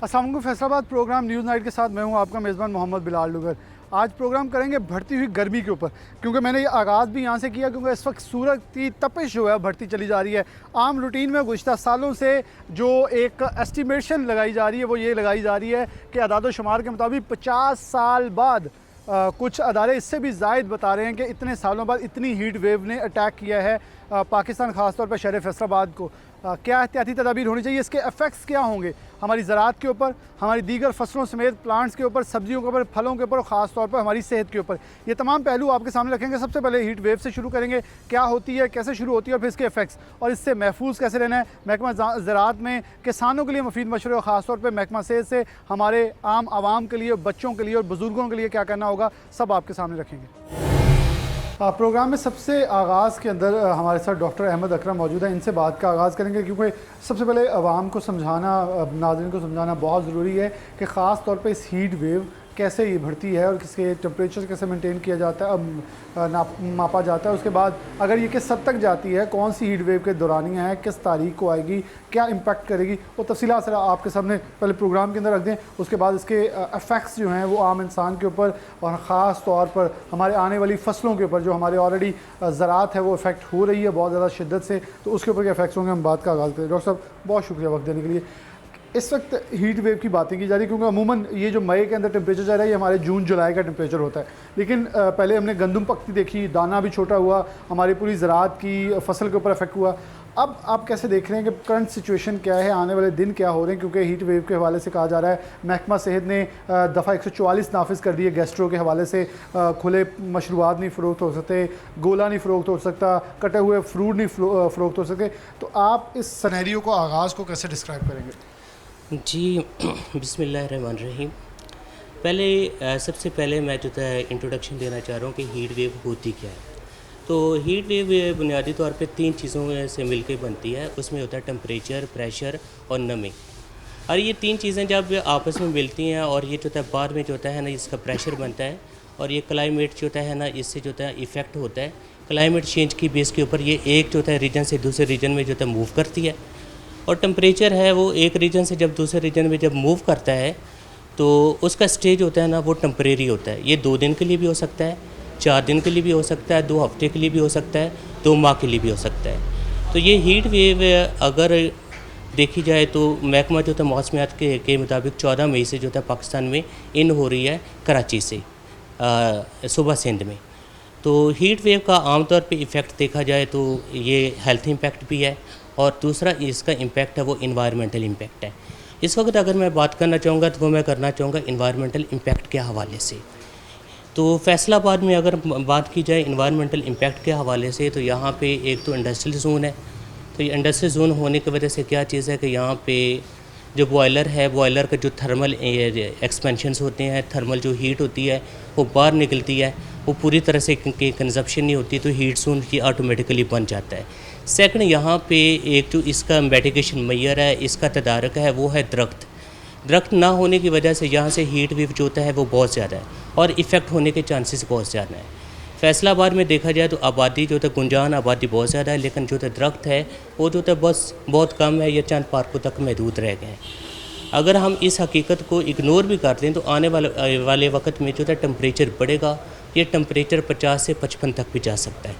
अस्सलाम वालेकुम। Faisalabad programme news night के साथ मैं हूं आपका मेज़बान मोहम्मद बिलाल लुगर। आज प्रोग्राम करेंगे बढ़ती हुई गर्मी के ऊपर, क्योंकि मैंने ये आगाज़ भी यहाँ से किया क्योंकि इस वक्त सूरज की तपिश जो है बढ़ती चली जा रही है। आम रूटीन में गुज़श्ता सालों से जो एक एस्टिमेशन लगाई जा रही है वो ये लगाई जा रही है कि अदाद-ओ-शुमार के मुताबिक 50 साल बाद कुछ अदारे इससे भी ज़ायद बता रहे हैं कि इतने सालों बाद इतनी हीट वेव ने अटैक किया है पाकिस्तान, ख़ास तौर पर शहर फैसलाबाद को। क्या एहतियाती तदाबीर होनी चाहिए, इसके इफ़ेक्ट्स क्या होंगे हमारी ज़राअत के ऊपर, हमारी दीगर फसलों समेत प्लांट्स के ऊपर, सब्जियों के ऊपर, फलों के ऊपर और ख़ास तौर पर हमारी सेहत के ऊपर। ये तमाम पहलू आपके सामने रखेंगे। सबसे पहले हीट वेव से शुरू करेंगे, क्या होती है, कैसे शुरू होती है और फिर इसके इफ़ेक्ट्स और इससे महफूज कैसे रहना है। महकमा ज़राअत में किसानों के लिए मुफीद मशवरे और ख़ास तौर पर महकमा सेहत से हमारे आम आवाम के लिए, बच्चों के लिए और बुज़ुर्गों के लिए क्या करना होगा, सब आपके सामने रखेंगे। प्रोग्राम में सबसे आगाज़ के अंदर हमारे साथ डॉक्टर अहमद अकरम मौजूद है। इनसे बात का आगाज़ करेंगे क्योंकि सबसे पहले आवाम को समझाना, नाज़रीन को समझाना बहुत ज़रूरी है कि ख़ास तौर पे इस हीट वेव कैसे ये बढ़ती है और किसके टेम्परेचर कैसे मेंटेन किया जाता है, मापा जाता है। उसके बाद अगर ये किस हद तक जाती है, कौन सी हीट वेव के दौरानियाँ हैं, किस तारीख को आएगी, क्या इम्पैक्ट करेगी, वो तफसीलात सर आपके सामने पहले प्रोग्राम के अंदर रख दें। उसके बाद इसके इफ़ेक्ट्स जो हैं वो आम इंसान के ऊपर और ख़ास तौर पर हमारे आने वाली फसलों के ऊपर जो हमारे ऑलरेडी ज़राअत है वो इफ़ेक्ट हो रही है बहुत ज़्यादा शिद्दत से, तो उसके ऊपर क्या इफ़ेक्ट्स होंगे, हम बात का आगाज़ करें। डॉक्टर साहब बहुत शुक्रिया वक्त देने के लिए। इस वक्त हीट वेव की बातें की जा रही है क्योंकि अमूमन ये जो मई के अंदर टेम्परेचर जा रहा है ये हमारे जून जुलाई का टेम्परेचर होता है, लेकिन पहले हमने गंदम पकती देखी, दाना भी छोटा हुआ, हमारी पूरी ज़राअत की फसल के ऊपर इफेक्ट हुआ। अब आप कैसे देख रहे हैं कि करंट सिचुएशन क्या है, आने वाले दिन क्या हो रहे हैं, क्योंकि हीट वेव के हवाले से कहा जा रहा है महकमा सेहत ने दफ़ा 144 नाफिज कर दिए गैस्ट्रो के हवाले से। खुले मशरूबात नहीं फ़रोख्त हो सकते, गोला नहीं फ़रोख्त हो सकता, कटे हुए फ्रूट नहीं फ़रोख्त हो सकते। तो आप इस सनेरियो को, आगाज़ को कैसे डिस्क्राइब करेंगे? जी बिस्मिल्लाहिर्रहमानिर्रहीम। पहले सबसे पहले मैं जो है इंट्रोडक्शन देना चाह रहा हूँ कि हीट वेव होती क्या है। तो हीट वेव बुनियादी तौर पे 3 चीज़ों से मिलकर बनती है। उसमें होता है टेम्परेचर, प्रेशर और नमी। और ये 3 चीज़ें जब आपस में मिलती हैं और ये जो है बाद में जो है ना इसका प्रेशर बनता है और ये क्लाइमेट जो है ना इससे जो है इफ़ेक्ट होता है। क्लाइमेट चेंज की बेस के ऊपर ये एक जो है रीजन से दूसरे रीजन में जो है मूव करती है। और टेम्परेचर है वो एक रीजन से जब दूसरे रीजन में जब मूव करता है तो उसका स्टेज होता है ना वो टेम्परेरी होता है। ये 2 दिन के लिए भी हो सकता है, 4 दिन के लिए भी हो सकता है, 2 हफ्ते के लिए भी हो सकता है, 2 माह के लिए भी हो सकता है। तो ये हीट वेव अगर देखी जाए तो महकमा जो है मौसमियात के मुताबिक 14 मई से जो है पाकिस्तान में इन हो रही है कराची से सुबह सिंध में। तो हीट वेव का आमतौर पे इफ़ेक्ट देखा जाए तो ये हेल्थ इम्पैक्ट भी है और दूसरा इसका इम्पैक्ट है वो इन्वायरमेंटल इम्पैक्ट है। इस वक्त अगर मैं बात करना चाहूँगा तो वो मैं करना चाहूँगा इन्वायरमेंटल इम्पैक्ट के हवाले से। तो फैसलाबाद में अगर बात की जाए इन्वायरमेंटल इम्पैक्ट के हवाले से तो यहाँ पे एक तो इंडस्ट्रियल जोन है। तो ये इंडस्ट्रियल जोन होने की वजह से क्या चीज़ है कि यहाँ पे जो बॉयलर है, बॉयलर का जो थर्मल एक्सपेंशंस होते हैं, थर्मल जो हीट होती है वो बाहर निकलती है, वो पूरी तरह से कंजप्शन नहीं होती, तो हीट जोन की ऑटोमेटिकली बन जाता है। सेकंड, यहाँ पे एक जो इसका मिटिगेशन मेजर है, इसका तदारक है वो है दरख्त। दरख्त ना होने की वजह से यहाँ से हीट वेव जो होता है वो बहुत ज़्यादा है और इफ़ेक्ट होने के चांसेस बहुत ज़्यादा हैं। फैसलाबाद में देखा जाए तो आबादी जो है गुंजान आबादी बहुत ज़्यादा है, लेकिन जो है दरख्त है वो जो है बस बहुत कम है या चंद पार्कों तक महदूद रह गए हैं। अगर हम इस हकीकत को इग्नोर भी कर दें तो आने वाले वक्त में जो है टेम्परेचर बढ़ेगा। ये टेम्परेचर 50 से 55 तक भी जा सकता है।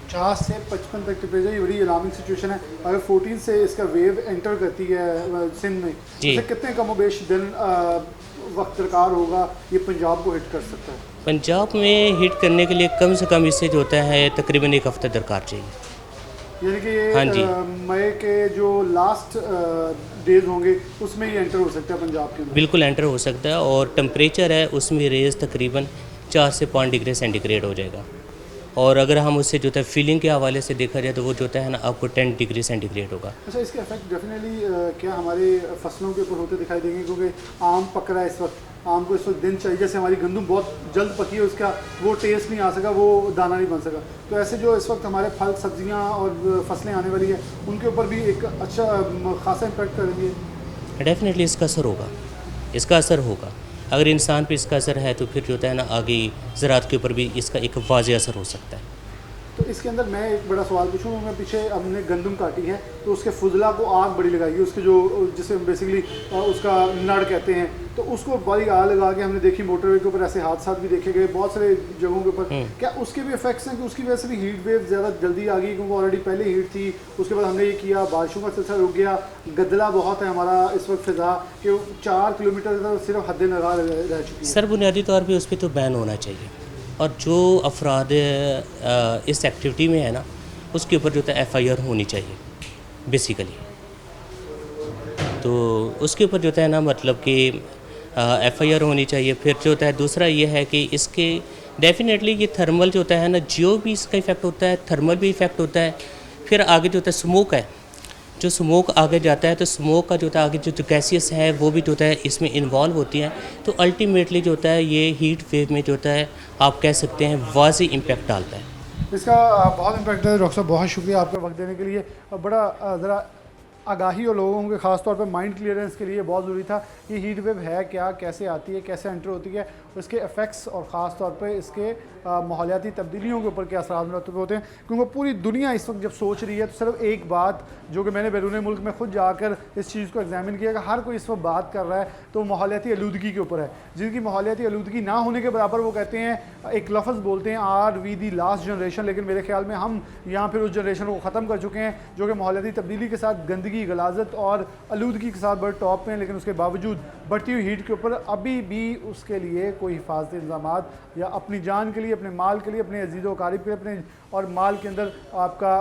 50 से 55 तक टेम्परेचर, ये बड़ी अलार्मिंग सिचुएशन है। अगर 14 से इसका वेव एंटर करती है सिंध में, तो कितने कमोबेश दिन वक्त दरकार होगा ये पंजाब को हिट कर सकता है? पंजाब में हिट करने के लिए कम से कम इससे जो होता है तकरीबन 1 हफ्ता दरकार चाहिए। यानी कि हाँ जी, मई के जो लास्ट डेज होंगे उसमें ही एंटर हो सकता है पंजाब के अंदर? बिल्कुल एंटर हो सकता है और टेम्परेचर है उसमें रेज तकरीबन 4 से 5 डिग्री सेंटीग्रेड हो जाएगा। और अगर हम उससे जो है फीलिंग के हवाले से देखा जाए तो वो जो है ना आपको 10 डिग्री सेंटीग्रेड होगा। अच्छा, इसके इफेक्ट डेफिनेटली क्या हमारे फसलों के ऊपर होते दिखाई देंगे? क्योंकि आम पक रहा है इस वक्त, आम को इस वक्त दिन चाहिए, जैसे हमारी गंदम बहुत जल्द पकी है, उसका वो टेस्ट नहीं आ सका, वो दाना नहीं बन सका। तो ऐसे जो इस वक्त हमारे फल, सब्जियाँ और फसलें आने वाली है उनके ऊपर भी एक अच्छा खासा इम्पैक्ट करेंगे? डेफिनेटली इसका असर होगा, इसका असर होगा। अगर इंसान पे इसका असर है तो फिर जो है ना आगे ज़राअत के ऊपर भी इसका एक वाज़ेह असर हो सकता है। तो इसके अंदर मैं एक बड़ा सवाल पूछूँ, मैं पीछे हमने गंदम काटी है तो उसके फुजला को आग बड़ी लगाई है, उसके जो जिसे बेसिकली उसका नड़ कहते हैं, तो उसको बड़ी आग लगा के हमने देखी मोटरवे के ऊपर, ऐसे हादसा भी देखे गए बहुत सारे जगहों के ऊपर। क्या उसके भी इफेक्ट्स हैं कि उसकी वजह से भी हीट वेव ज़्यादा जल्दी आ गई, क्योंकि ऑलरेडी पहले हीट थी, उसके बाद हमने ये किया, बारिशों का सिलसिला रुक गया, गदला बहुत है हमारा इस वक्त फिजा कि 4 किलोमीटर सिर्फ हद नगाह रह चुकी है। सर बुनियादी तौर पे उस पर तो बैन होना चाहिए, और जो अफराद इस एक्टिविटी में है ना उसके ऊपर जो है FIR होनी चाहिए बेसिकली। तो उसके ऊपर जो है ना मतलब कि FIR होनी चाहिए। फिर जो होता है दूसरा ये है कि इसके डेफिनेटली ये थर्मल जो होता है ना, जियो भी इसका इफ़ेक्ट होता है, थर्मल भी इफ़ेक्ट होता है। फिर आगे जो होता है स्मोक है, जो स्मोक आगे जाता है तो स्मोक का जो होता है आगे जो गैसेस है वो भी जो होता है इसमें इन्वॉल्व होती हैं। तो अल्टीमेटली जो होता है ये हीट वेव में जो होता है आप कह सकते हैं वाज़ी इम्पैक्ट डालता है। इसका बहुत इम्पैक्ट है। डॉक्टर साहब बहुत शुक्रिया आपका वक्त देने के लिए। बड़ा ज़रा आगाही और लोगों के ख़ास तौर पे माइंड क्लियरेंस के लिए बहुत ज़रूरी था कि हीट वेव है क्या, कैसे आती है, कैसे एंटर होती है, उसके इफ़ेक्ट्स और ख़ास तौर पे इसके माहौलियाती तब्दीलियों के ऊपर क्या असरात मरतब होते हैं। क्योंकि पूरी दुनिया इस वक्त जब सोच रही है तो सिर्फ एक बात जो कि मैंने बैरून मुल्क में खुद जाकर इस चीज़ को एग्जामिन किया कि हर कोई इस वक्त बात कर रहा है तो माहौलियाती आलूदगी के ऊपर है। जिनकी माहौलियाती आलूदगी ना होने के बराबर वो कहते हैं, एक लफ्ज़ बोलते हैं are we the last generation, लेकिन मेरे ख्याल में हम यहाँ फिर उस जनरेशन को ख़त्म कर चुके हैं जो कि माहौलियाती तब्दीली के साथ गंदगी, गलाजत और आलूदगी के साथ बड़े टॉप पे हैं। लेकिन उसके बावजूद बढ़ती हुई हीट के ऊपर अभी भी उसके लिए कोई हिफाजती इंतजाम या अपनी जान के लिए, अपने माल के लिए, अपने अजीज़ो कारिब के लिए, अपने और माल के अंदर आपका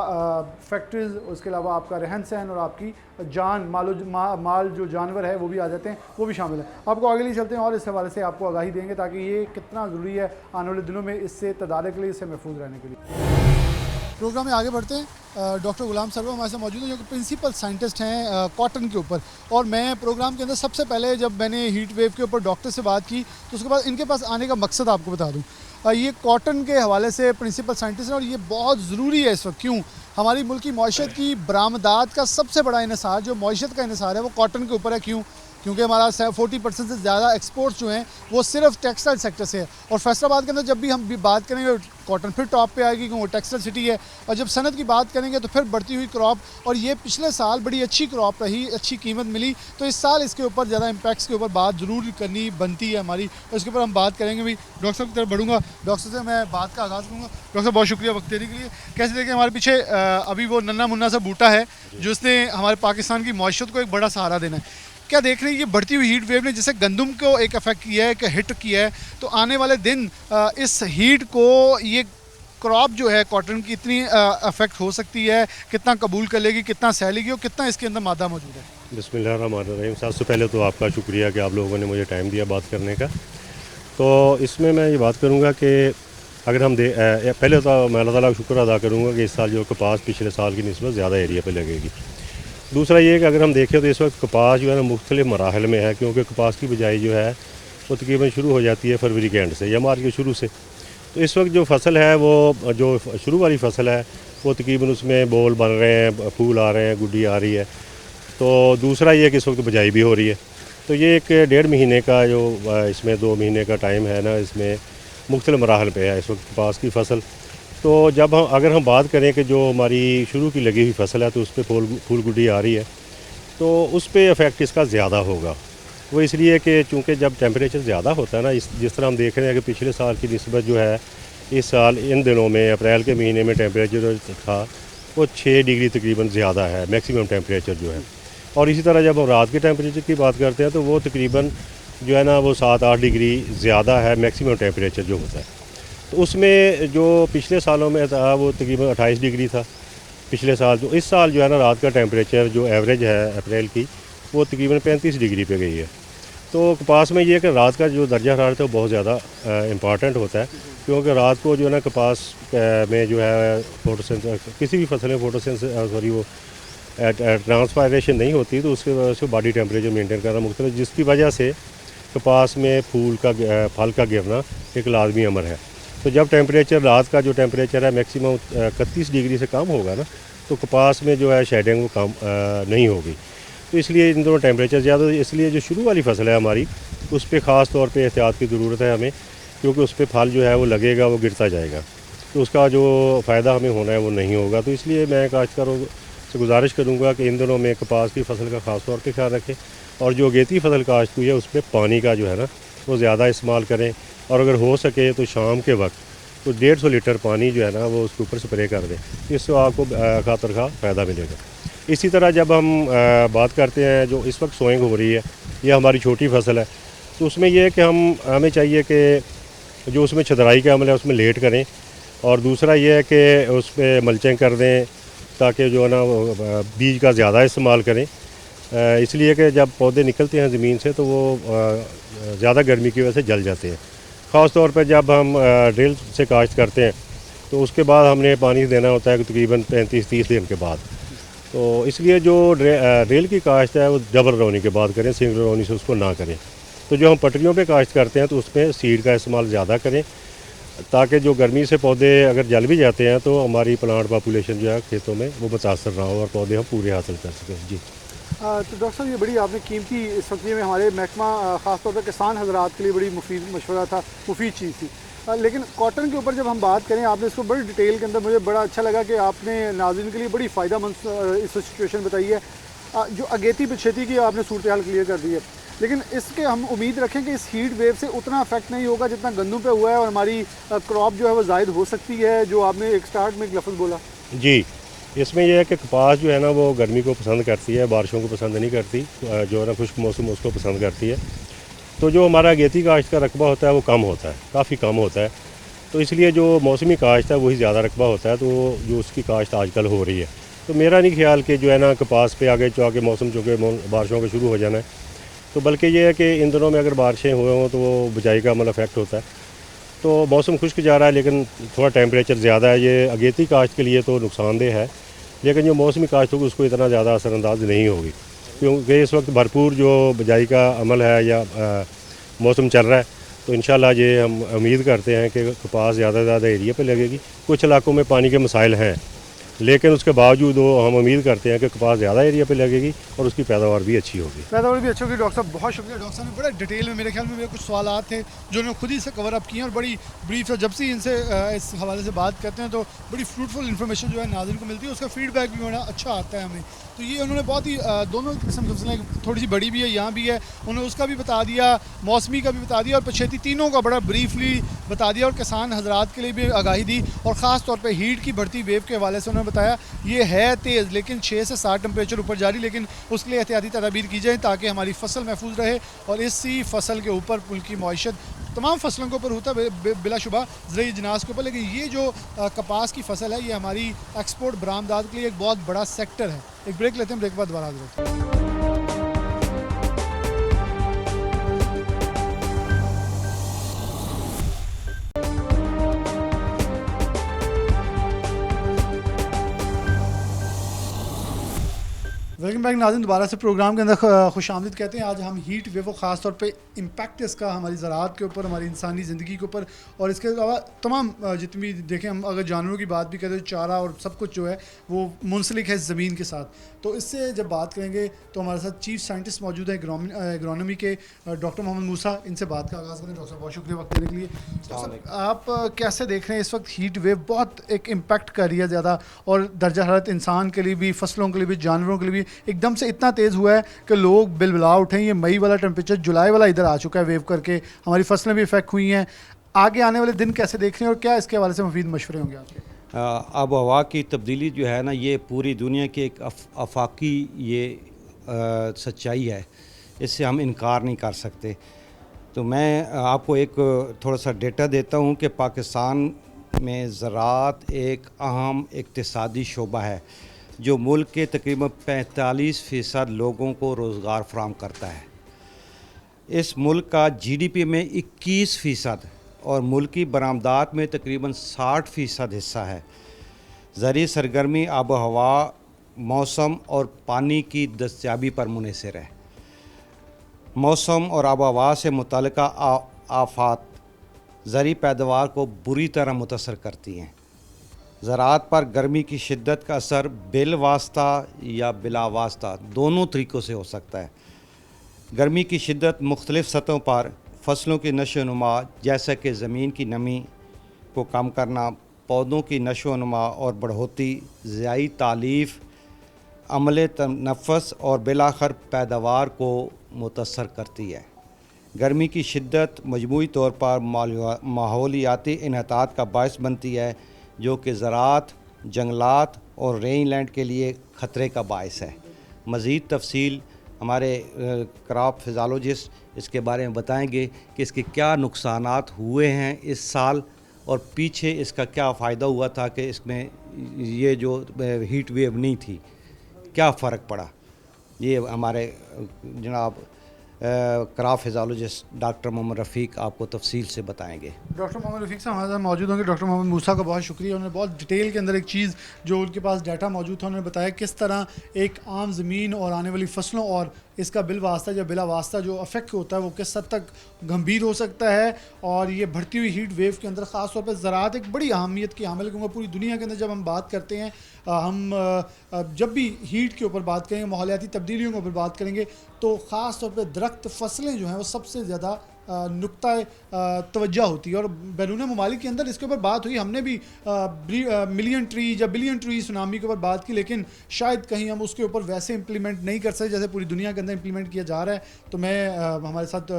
फैक्ट्रीज़, उसके अलावा आपका रहन सहन और आपकी जान, माल जो जानवर है वो भी आ जाते हैं, वो भी शामिल है। आपको आगे ले चलते हैं और इस हवाले से आपको आगाही देंगे ताकि ये कितना ज़रूरी है आने वाले दिनों में इससे तदारे के लिए, इससे महफूज रहने के लिए। प्रोग्राम में आगे बढ़ते हैं। डॉक्टर गुलाम सरवर हमारे साथ मौजूद हैं जो कि प्रिंसिपल साइंटिस्ट हैं कॉटन के ऊपर। और मैं प्रोग्राम के अंदर सबसे पहले जब मैंने हीट वेव के ऊपर डॉक्टर से बात की तो उसके बाद इनके पास आने का मकसद आपको बता दूं। ये कॉटन के हवाले से प्रिंसिपल साइंटिस्ट हैं और ये बहुत ज़रूरी है इस वक्त। क्यों? हमारी मुल्क की मईशत की बरामदात का सबसे बड़ा इन्हिसार, जो मईशत का इन्हिसार है, वो कॉटन के ऊपर है। क्यों? क्योंकि हमारा 40% से ज़्यादा एक्सपोर्ट्स जो हैं वो सिर्फ टेक्सटाइल सेक्टर से है। और फैसलाबाद के अंदर जब भी हम बात करेंगे कॉटन फिर टॉप पे आएगी क्योंकि वो टेक्सटाइल सिटी है। और जब सनत की बात करेंगे तो फिर बढ़ती हुई क्रॉप, और ये पिछले साल बड़ी अच्छी क्रॉप रही, अच्छी कीमत मिली, तो इस साल इसके ऊपर ज़्यादा इम्पैक्ट्स के ऊपर बात ज़रूर करनी बनती है हमारी, और इसके ऊपर हम बात करेंगे भी। डॉक्टर साहब की तरफ बढ़ूँगा, डॉक्टर से मैं बात का आगाज़ करूँगा। डॉक्टर साहब बहुत शुक्रिया वक्त देने के लिए। कैसे देखें हमारे पीछे अभी वो नन्ना मुन्ना सा बूटा है जिसने हमारे पाकिस्तान की मईशत को एक बड़ा सहारा देना है। क्या देख रहे हैं ये बढ़ती हुई हीट वेव ने जैसे गंदम को एक अफेक्ट किया है, एक हिट किया है, तो आने वाले दिन इस हीट को ये क्रॉप जो है कॉटन की इतनी अफेक्ट हो सकती है, कितना कबूल कर लेगी, कितना सह लेगी और कितना इसके अंदर मादा मौजूद है? बिस्मिल्लाहिर्रहमानिर्रहीम। सबसे पहले तो आपका शुक्रिया कि आप लोगों ने मुझे टाइम दिया बात करने का। तो इसमें मैं ये बात करूँगा कि अगर हम पहले तो मैं अल्लाह ताला का शुक्र अदा करूँगा कि इस साल जो कपास पिछले साल की निस्बत ज़्यादा एरिया पर लगेगी। दूसरा ये कि अगर हम देखें तो इस वक्त कपास जो है ना मुख्तलिफ मराहल में है, क्योंकि कपास की बिजाई जो है वो तकरीबन शुरू हो जाती है फरवरी के एंड से या मार्च के शुरू से। तो इस वक्त जो फसल है वो जो शुरू वाली फसल है वो तकरीबन उसमें बोल बन रहे हैं, फूल आ रहे हैं, गुड्डी आ रही है। तो दूसरा ये कि इस वक्त बिजाई भी हो रही है। तो ये एक 1.5 महीने का जो इसमें 2 महीने का टाइम है ना, इसमें मुख्तलिफ मराहल पे है इस वक्त कपास की फसल। तो जब अगर हम बात करें कि जो हमारी शुरू की लगी हुई फसल है तो उस पर फूल गुड्डी आ रही है, तो उस पर इफ़ेक्ट इसका ज़्यादा होगा। वो इसलिए कि चूँकि जब टेम्परेचर ज़्यादा होता है ना, जिस तरह हम देख रहे हैं कि पिछले साल की निस्बत जो है इस साल इन दिनों में अप्रैल के महीने में टेम्परेचर था वो 6 डिग्री तकरीबन ज़्यादा है मैक्सिमम टेम्परेचर जो है। और इसी तरह जब हम रात के टेम्परेचर की बात करते हैं तो वो तकरीबन जो है ना वो 7-8 डिग्री ज़्यादा है मैक्सिमम टेम्परेचर जो होता है। तो उसमें जो पिछले सालों में था वो तकरीबन 28 डिग्री था पिछले साल। तो इस साल जो है ना रात का टेम्परेचर जो एवरेज है अप्रैल की वो तकरीबन 35 डिग्री पे गई है। तो कपास में ये है कि रात का जो दर्जा हरारत है वो बहुत ज़्यादा इम्पॉर्टेंट होता है, क्योंकि रात को जो है ना कपास में जो है फोटोसिंथेसिस, किसी भी फसल में फोटोसिंथेसिस वो ट्रांसपायरेशन नहीं होती, तो उसकी वजह से बॉडी टेम्परेचर मेंटेन करना मुख्तलिफ, जिसकी वजह से कपास में फल का गिरना एक लाजमी अमर है। तो जब टेम्परेचर रात का जो टेम्परेचर है मैक्सिमम 31 डिग्री से कम होगा ना, तो कपास में जो है शेडिंग वो कम नहीं होगी। तो इसलिए इन दोनों टेम्परेचर ज़्यादा, इसलिए जो शुरू वाली फसल है हमारी उस पर ख़ास तौर पे एहतियात की ज़रूरत है हमें, क्योंकि उस पर फल जो है वो लगेगा, वो गिरता जाएगा। तो उसका जो फ़ायदा हमें होना है वो नहीं होगा। तो इसलिए मैं काश्तकारों से गुजारिश करूँगा कि इन दिनों में कपास की फसल का ख़ास तौर पे ख्याल रखें और जो अगेती फसल काश्त हुई है उसमें पानी का जो है ना वो ज़्यादा इस्तेमाल करें, और अगर हो सके तो शाम के वक्त तो 150 लीटर पानी जो है ना वो उसके ऊपर स्प्रे कर दें, इससे आपको खातर खा फ़ायदा मिलेगा। इसी तरह जब हम बात करते हैं जो इस वक्त सोइंग हो रही है, यह हमारी छोटी फसल है, तो उसमें यह है कि हमें चाहिए कि जो उसमें छदराई का अमल है उसमें लेट करें, और दूसरा ये है कि उस पर मल्चिंग कर दें ताकि जो है ना वो बीज का ज़्यादा इस्तेमाल करें, इसलिए कि जब पौधे निकलते हैं ज़मीन से तो वो ज़्यादा गर्मी की वजह से जल जाते हैं। ख़ास तौर पर जब हम ड्रिल से काश्त करते हैं तो उसके बाद हमने पानी देना होता है तकरीबन 35-30 दिन के बाद। तो इसलिए जो ड्रिल की काश्त है वो डबल रौनी के बाद करें, सिंगल रौनी से उसको ना करें। तो जो हम पटरियों पे काश्त करते हैं तो उसमें सीड का इस्तेमाल ज़्यादा करें, ताकि जो गर्मी से पौधे अगर जल भी जाते हैं तो हमारी प्लांट पॉपुलेशन जो है खेतों में वो मुतासर ना हो और पौधे हम पूरे हासिल कर सकें। जी तो डॉक्टर साहब, ये बड़ी आपने कीमती इस वक्त में हमारे महकमा ख़ासतौर पर किसान हजरात के लिए बड़ी मुफीद मशवरा था, मुफीद चीज़ थी। लेकिन कॉटन के ऊपर जब हम बात करें, आपने इसको बड़ी डिटेल के अंदर, मुझे बड़ा अच्छा लगा कि आपने नाज़रीन के लिए बड़ी फ़ायदेमंद इस सिचुएशन बताई है। जो अगेती पिछेती की आपने सूरत हाल क्लियर कर दी है, लेकिन इसके हम उम्मीद रखें कि इस हीट वेव से उतना अफेक्ट नहीं होगा जितना गंदम पे हुआ है, और हमारी क्रॉप जो है वो ज़ायद हो सकती है, जो आपने एक स्टार्ट में एक लफ्ज़ बोला। जी, इसमें यह है कि कपास जो है ना वो गर्मी को पसंद करती है, बारिशों को पसंद नहीं करती, जो है ना खुश्क मौसम उसको पसंद करती है। तो जो हमारा अगेती काश्त का रकबा होता है वो कम होता है, काफ़ी कम होता है, तो इसलिए जो मौसमी काश्त है वही ज़्यादा रकबा होता है, तो जो उसकी काश्त आजकल हो रही है। तो मेरा नहीं ख्याल कि जो है ना कपास पे आगे चूँकि मौसम चूँकि बारिशों का शुरू हो जाना है, तो बल्कि ये है कि इन दिनों में अगर बारिशें हुए हों तो वो बिजाई का अमल अफेक्ट होता है। तो मौसम खुश्क जा रहा है लेकिन थोड़ा टेम्परेचर ज़्यादा है, ये अगेती काश्त के लिए तो नुकसानदेह है, लेकिन जो मौसमी काश्त होगी उसको इतना ज़्यादा असरअंदाज नहीं होगी, क्योंकि इस वक्त भरपूर जो बिजाई का अमल है या मौसम चल रहा है। तो इंशाल्लाह ये हम उम्मीद करते हैं कि कपास ज़्यादा से ज़्यादा एरिया पे लगेगी। कुछ इलाकों में पानी के मसाइल हैं, लेकिन उसके बावजूद वो हम उम्मीद करते हैं कि कपास ज़्यादा एरिया पे लगेगी और उसकी पैदावार भी अच्छी होगी। पैदावार भी अच्छी होगी। डॉक्टर साहब बहुत शुक्रिया। डॉक्टर साहब ने बड़ा डिटेल में, मेरे ख्याल में मेरे कुछ सवाल थे जो उन्होंने खुद ही से कवर अप किए हैं, और बड़ी ब्रीफ है। जब से इनसे इस हवाले से बात करते हैं तो बड़ी फ्रूटफुल इन्फॉर्मेशन जो है नाज़रीन को मिलती है, उसका फीडबैक भी बड़ा अच्छा आता है हमें। तो ये उन्होंने बहुत ही दोनों किस्म की फसलें, थोड़ी सी बड़ी भी है, यहाँ भी है, उन्होंने उसका भी बता दिया, मौसमी का भी बता दिया और पछेती, तीनों का बड़ा ब्रीफली बता दिया, और किसान हजरात के लिए भी आगाही दी। और ख़ास तौर पर हीट की बढ़ती वेव के हवाले से उन्होंने बताया ये है तेज़, लेकिन 6 से 7 टेम्परेचर ऊपर जारी, लेकिन उसके लिए एहतियाती तदाबीर की जाए ताकि हमारी फसल महफूज रहे। और इसी फसल के ऊपर मुल्क की मईशत तमाम फसलों के ऊपर होता है बिलाशुबा ज़रूरी जिनास के ऊपर, लेकिन ये जो कपास की फसल है ये हमारी एक्सपोर्ट बरामदात के लिए एक बहुत बड़ा सेक्टर है। एक ब्रेक लेते हैं, ब्रेक के बाद दोबारा हाज़िर होते हैं। वेलकम बैक नाज़रीन, दोबारा से प्रोग्राम के अंदर खुशामदीद कहते हैं। आज हम हीट वेव और ख़ास तौर पे इम्पैक्ट इसका हमारी ज़राअत के ऊपर, हमारी इंसानी ज़िंदगी के ऊपर, और इसके अलावा तमाम जितनी भी देखें हम, अगर जानवरों की बात भी करें तो चारा और सब कुछ जो है वो मुंसलिक है ज़मीन के साथ। तो इससे जब बात करेंगे तो हमारे साथ चीफ साइंटिस्ट मौजूद है एग्रोनॉमी के डॉक्टर मोहम्मद मूसा। इनसे बात का आगाज़ करें। डॉक्टर बहुत शुक्रिया वक्त देने के लिए। डॉक्टर आप कैसे देख रहे हैं इस वक्त हीट वेव बहुत एक इम्पैक्ट कर रही है ज़्यादा, और दर्जा हरारत इंसान के लिए भी, फसलों के लिए भी, जानवरों के लिए भी एकदम से इतना तेज़ हुआ है कि लोग बिलबिला उठे। ये मई वाला टेम्परेचर जुलाई वाला इधर आ चुका है वेव करके, हमारी फसलें भी इफेक्ट हुई हैं। आगे आने वाले दिन कैसे देख रहे हैं और क्या इसके हवाले से मुफीद मशवरे होंगे आपके? अब हवा की तब्दीली जो है ना, ये पूरी दुनिया की एक आफाकी ये सच्चाई है, इससे हम इनकार नहीं कर सकते। तो मैं आपको एक थोड़ा सा डेटा देता हूँ कि पाकिस्तान में ज़राअत एक अहम इक़्तिसादी शोबा है जो मुल्क के तकरीबन 45% लोगों को रोज़गार फराहम करता है। इस मुल्क का GDP में 21% और मुल्की बरामदात में तकरीबन 60% हिस्सा है। ज़रूरी सरगर्मी आब हवा, मौसम और पानी की दस्तयाबी पर मुनहसर है। मौसम और आब हवा से मुतल्लिक़ा आफ़ात ज़रूरी पैदावार को बुरी तरह मुतासर करती हैं। ज़राअत पर गर्मी की शिद्दत का असर बिलवास्ता या बिलावास्ता दोनों तरीक़ों से हो सकता है। गर्मी की शिद्दत मुख्तलिफ़ सतहों पर फसलों की नशो नुमा, जैसे कि ज़मीन की नमी को कम करना, पौधों की नशो-नुमा और बढ़ोतरी, ज़ियाई तालीफ, अमले तनफ़्फ़ुस और बिलाखर पैदावार को मुतासर करती है। गर्मी की शिद्दत मजमूई तौर पर माहौलियाती इन्हतात का बायस बनती है, जो कि ज़राअत, जंगलात और रेनलैंड के लिए ख़तरे का बायस है। मज़ीद तफसील हमारे क्रॉप फिज़ोलॉजिस्ट इसके बारे में बताएंगे कि इसके क्या नुकसानात हुए हैं इस साल और पीछे इसका क्या फ़ायदा हुआ था कि इसमें ये जो हीट वेव नहीं थी, क्या फ़र्क पड़ा। ये हमारे जनाब क्रॉप फिज़ोलॉजिस्ट डॉक्टर मोहम्मद रफ़ीक आपको तफसील से बताएंगे। डॉक्टर मोहम्मद रफ़ीक साहब हमारे साथ मौजूद होंगे। डॉक्टर मोहम्मद मूसा का बहुत शुक्रिया, उन्होंने बहुत डिटेल के अंदर एक चीज़ जो उनके पास डाटा मौजूद था उन्होंने बताया किस तरह एक आम ज़मीन और आने वाली फसलों और इसका बिल वास्ता या बिला वास्ता जो अफेक्ट होता है वो किस हद तक गंभीर हो सकता है। और ये बढ़ती हुई हीट वेव के अंदर ख़ास तौर पर ज़राअत एक बड़ी अहमियत की हामिल कहूँगा पूरी दुनिया के अंदर। जब हम बात करते हैं जब भी हीट के ऊपर बात करेंगे, माहौलियाती तब्दीलियों के ऊपर बात करेंगे, तो ख़ास तौर पर दरख्त फसलें जो हैं वो सबसे ज़्यादा नुक्ता तवज्जो होती है। और बैरून ममालिक के अंदर इसके ऊपर बात हुई, हमने भी मिलियन ट्रीज या बिलियन ट्री सुनामी के ऊपर बात की, लेकिन शायद कहीं हम उसके ऊपर वैसे इंप्लीमेंट नहीं कर सकते जैसे पूरी दुनिया के अंदर इंप्लीमेंट किया जा रहा है। तो मैं हमारे साथ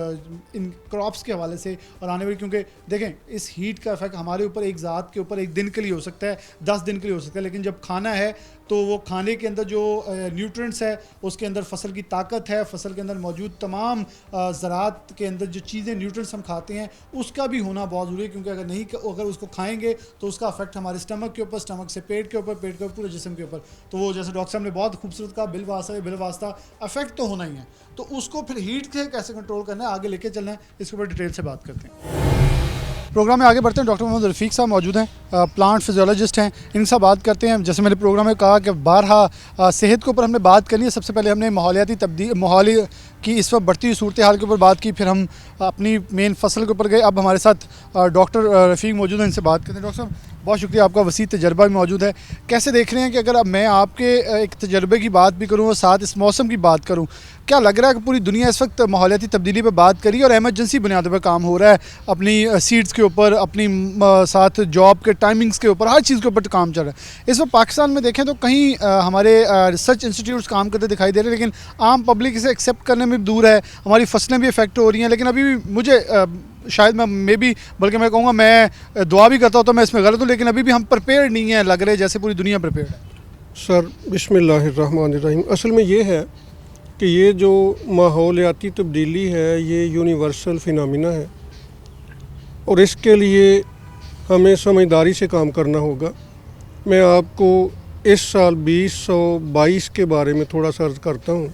इन क्रॉप्स के हवाले से और आने वाली, क्योंकि देखें इस हीट का इफेक्ट हमारे ऊपर एक ज़ात के ऊपर एक दिन के लिए हो सकता है, 10 दिन के लिए हो सकता है, लेकिन जब खाना है तो वो खाने के अंदर जो न्यूट्रिएंट्स है उसके अंदर फसल की ताकत है, फसल के अंदर मौजूद तमाम ज़राअत के अंदर जो चीज़ें न्यूट्रिएंट्स हम खाते हैं उसका भी होना बहुत ज़रूरी है, क्योंकि अगर उसको खाएंगे तो उसका अफेक्ट हमारे स्टमक के ऊपर, स्टमक से पेट के ऊपर, पेट के ऊपर पूरे जिस्म के ऊपर। तो वो जैसे डॉक्टर साहब ने बहुत खूबसूरत कहा, बिल वास्ता अफेक्ट तो होना ही है, तो उसको फिर हीट से कैसे कंट्रोल करना है, आगे लेके चलना है, इसके ऊपर डिटेल से बात करते हैं। प्रोग्राम में आगे बढ़ते हैं। डॉक्टर मोहम्मद रफ़ीक साहब मौजूद हैं, प्लांट फिजियोलॉजिस्ट हैं, इनसे बात करते हैं। जैसे मैंने प्रोग्राम में कहा कि बारहा सेहत के ऊपर हमने बात करनी है। सबसे पहले हमने माहौली की इस वक्त बढ़ती हुई सूरत हाल के ऊपर बात की, फिर हम अपनी मेन फसल के ऊपर गए। अब हमारे साथ डॉक्टर रफ़ीक मौजूद हैं, इनसे बात करते हैं। डॉक्टर साहब बहुत शुक्रिया, आपका वसी तजर्बा भी मौजूद है। कैसे देख रहे हैं कि अगर अब मैं आपके एक तजर्बे की बात भी करूँ और साथ इस मौसम की बात करूँ, क्या लग रहा है कि पूरी दुनिया इस वक्त माहौलियाती तब्दीली पर बात करी और एमरजेंसी बुनियादों पर काम हो रहा है, अपनी सीड्स के ऊपर, अपनी साथ जॉब के टाइमिंग्स के ऊपर, हर चीज़ के ऊपर काम चल रहा है। इस वक्त पाकिस्तान में देखें तो कहीं हमारे रिसर्च इंस्टीट्यूट्स काम करते दिखाई दे रहे हैं, लेकिन आम पब्लिक इसे एक्सेप्ट करने में भी दूर है। हमारी फसलें भी इफेक्ट हो रही हैं, लेकिन अभी भी मुझे शायद मैं भी, बल्कि मैं कहूँगा मैं दुआ भी करता हूँ तो मैं इसमें गलत हूँ, लेकिन अभी भी हम प्रिपेयर नहीं हैं, लग रहे जैसे पूरी दुनिया प्रिपेयर है। सर बिस्मिल्लाहिर्रहमानिर्रहीम, असल में ये है कि ये जो माहौलियाती तब्दीली है ये यूनिवर्सल फिनोमिना है और इसके लिए हमें समझदारी से काम करना होगा। मैं आपको इस साल 2022 के बारे में थोड़ा सा अर्ज़ करता हूँ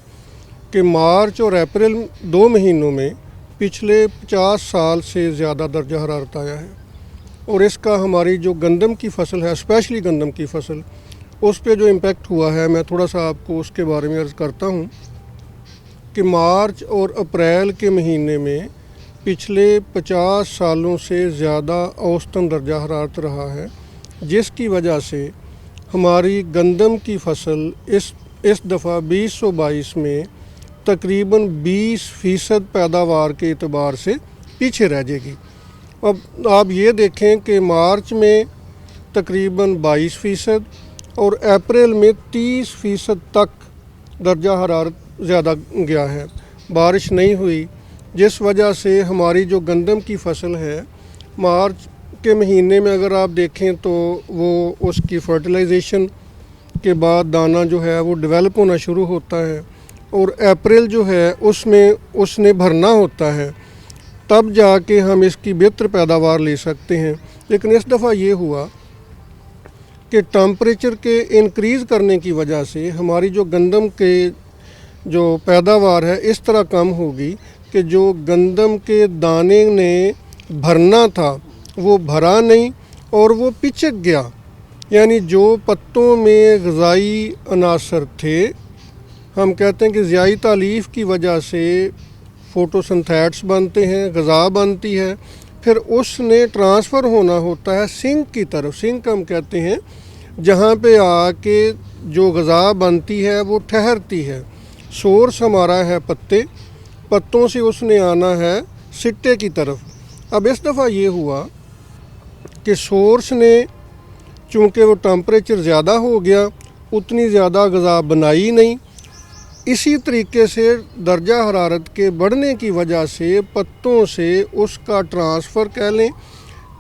कि मार्च और अप्रैल 2 महीनों में पिछले 50 साल से ज़्यादा दर्जा हरारत आया है और इसका हमारी जो गंदम की फसल है, स्पेशली गंदम की फसल, उस पे जो इम्पेक्ट हुआ है, मैं थोड़ा सा आपको उसके बारे में अर्ज़ करता हूँ कि मार्च और अप्रैल के महीने में पिछले 50 सालों से ज़्यादा औसतन दर्जा हरारत रहा है, जिसकी वजह से हमारी गंदम की फसल इस दफ़ा 2022 में तकरीबन 20% पैदावार के एतबार से पीछे रह जाएगी। अब आप ये देखें कि मार्च में तकरीबन 22% और अप्रैल में 30% तक दर्जा हरारत ज़्यादा गया है। बारिश नहीं हुई, जिस वजह से हमारी जो गंदम की फसल है मार्च के महीने में अगर आप देखें तो वो उसकी फर्टिलाइजेशन के बाद दाना जो है वो डेवलप होना शुरू होता है और अप्रैल जो है उसमें उसने भरना होता है, तब जाके हम इसकी बेहतर पैदावार ले सकते हैं। लेकिन इस दफ़ा ये हुआ कि टेम्परेचर के इंक्रीज़ करने की वजह से हमारी जो गंदम के जो पैदावार है इस तरह कम होगी कि जो गंदम के दाने ने भरना था वो भरा नहीं और वो पिचक गया, यानी जो पत्तों में ग़िज़ाई अनासर थे, हम कहते हैं कि ज़ियाई तालीफ की वजह से फ़ोटोसिंथेट्स बनते हैं, ग़िज़ा बनती है, फिर उसने ट्रांसफ़र होना होता है सिंक की तरफ। सिंक हम कहते हैं जहाँ पे आके जो ग़िज़ा बनती है वो ठहरती है। सोर्स हमारा है पत्तों से उसने आना है सिट्टे की तरफ। अब इस दफ़ा ये हुआ कि सोर्स ने चूँकि वो टम्परेचर ज़्यादा हो गया, उतनी ज़्यादा ग़िज़ा बनाई नहीं। इसी तरीके से दर्जा हरारत के बढ़ने की वजह से पत्तों से उसका ट्रांसफ़र कह लें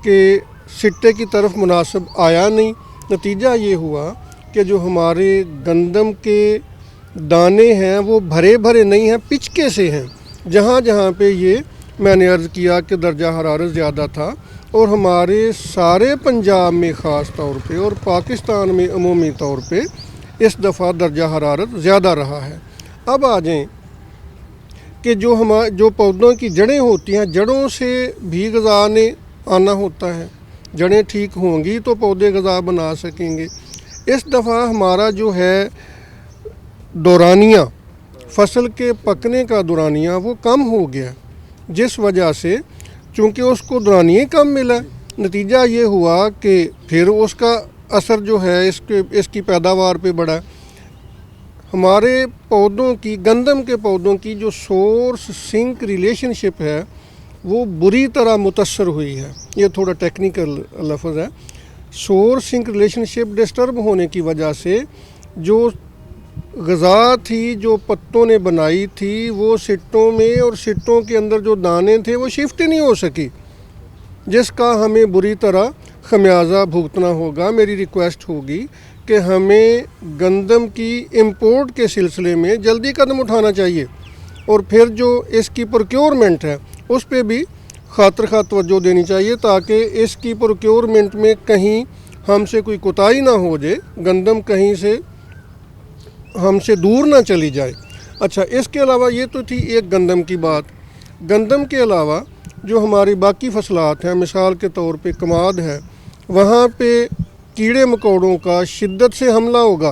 कि सिट्टे की तरफ मुनासिब आया नहीं। नतीजा ये हुआ कि जो हमारे गंदम के दाने हैं वो भरे भरे नहीं हैं, पिचके से हैं। जहाँ जहाँ पे ये मैंने अर्ज़ किया कि दर्जा हरारत ज़्यादा था, और हमारे सारे पंजाब में ख़ास तौर पे और पाकिस्तान में अमूमी तौर पे इस दफ़ा दर्जा हरारत ज़्यादा रहा है। अब आ जाएं कि जो पौधों की जड़ें होती हैं, जड़ों से भी ग़िज़ा ने आना होता है। जड़ें ठीक होंगी तो पौधे ग़िज़ा बना सकेंगे। इस दफ़ा हमारा जो है दौरानिया, फसल के पकने का दौरानिया वो कम हो गया, जिस वजह से चूँकि उसको दौरानिया कम मिला, नतीजा ये हुआ कि फिर उसका असर जो है इसकी पैदावार पे बढ़ा। हमारे पौधों की, गंदम के पौधों की जो सोर्स सिंक रिलेशनशिप है वो बुरी तरह मुतासर हुई है। ये थोड़ा टेक्निकल लफ्ज़ है। सोर्स सिंक रिलेशनशिप डिस्टर्ब होने की वजह से जो ग़िज़ा थी जो पत्तों ने बनाई थी वो सिट्टों में, और सिट्टों के अंदर जो दाने थे वो शिफ्ट नहीं हो सकी, जिसका हमें बुरी तरह खमियाजा भुगतना होगा। मेरी रिक्वेस्ट होगी कि हमें गंदम की इंपोर्ट के सिलसिले में जल्दी कदम उठाना चाहिए, और फिर जो इसकी प्रोक्योरमेंट है उस पर भी खातिर खा तवज्जो देनी चाहिए, ताकि इसकी प्रोक्योरमेंट में कहीं हमसे कोई कोताही ना हो जाए, गंदम कहीं से हमसे दूर ना चली जाए। अच्छा, इसके अलावा ये तो थी एक गंदम की बात। गंदम के अलावा जो हमारी बाकी फसलात हैं, मिसाल के तौर पे कमाद है, वहाँ पे कीड़े मकोड़ों का शिद्दत से हमला होगा।